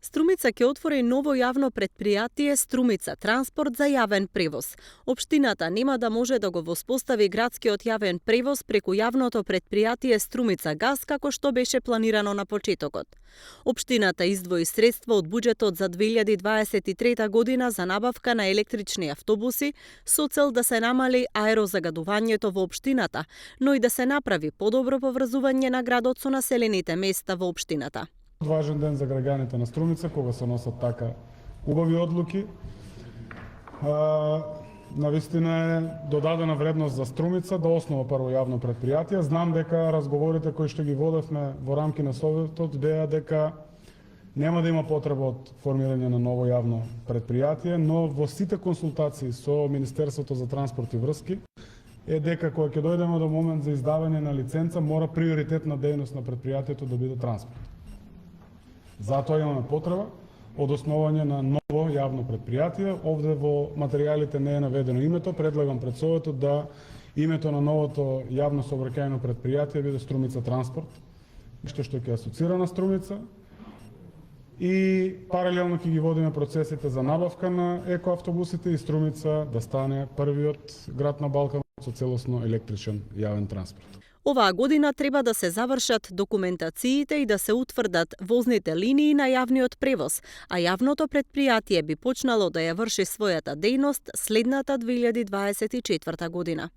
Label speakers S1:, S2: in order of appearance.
S1: Струмица ќе отвори ново јавно претпријатие Струмица транспорт за јавен превоз. Општината нема да може да го воспостави градскиот јавен превоз преку јавното претпријатие Струмица газ како што беше планирано на почетокот. Општината издвои средства од буџетот за 2023 година за набавка на електрични автобуси со цел да се намали аерозагадувањето во општината, но и да се направи подобро поврзување на градот со населените места во општината.
S2: Важен ден за граѓаните на Струмица, кога се носат така убави одлуки. Навистина е додадена вредност за Струмица да основа прво јавно претпријатие. Знам дека разговорите кои што ги водевме во рамки на Советот беа дека нема да има потреба од формирање на ново јавно претпријатие, но во сите консултации со Министерството за транспорт и врски е дека кога ќе дојдеме до момент за издавање на лиценца, мора приоритетна дејност на претпријатието да биде транспорт. Затоа имаме потреба од основање на ново јавно претпријатие. Овде во материјалите не е наведено името, предлагам пред Советот да името на новото јавно сообраќајно претпријатие биде Струмица транспорт, што ќе асоцира на Струмица и паралелно ќе ги водиме процесите за набавка на екоавтобусите и Струмица да стане првиот град на Балкан со целосно електричен јавен транспорт.
S1: Оваа година треба да се завршат документациите и да се утврдат возните линии на јавниот превоз, а јавното претпријатие би почнало да ја врши својата дејност следната 2024 година.